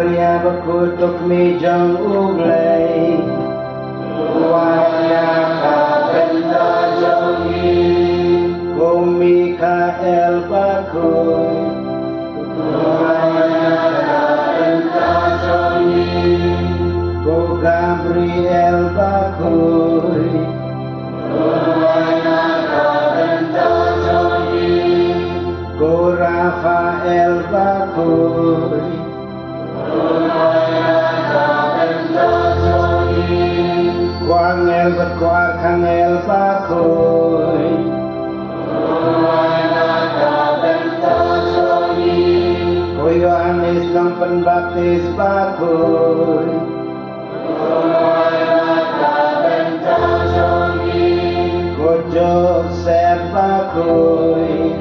Maria berkutuk mijang uglay Wanya ka benda jongi Ko Mikael bakoy Wanya ka benda jongi Ko Gabriel bakoy Wanya ka benda jongi Ko Rafael bakoy Kuangel berkuar kangel bakoy Ko Yohanes ng Pembaptis bakoy Ko Joseph bakoy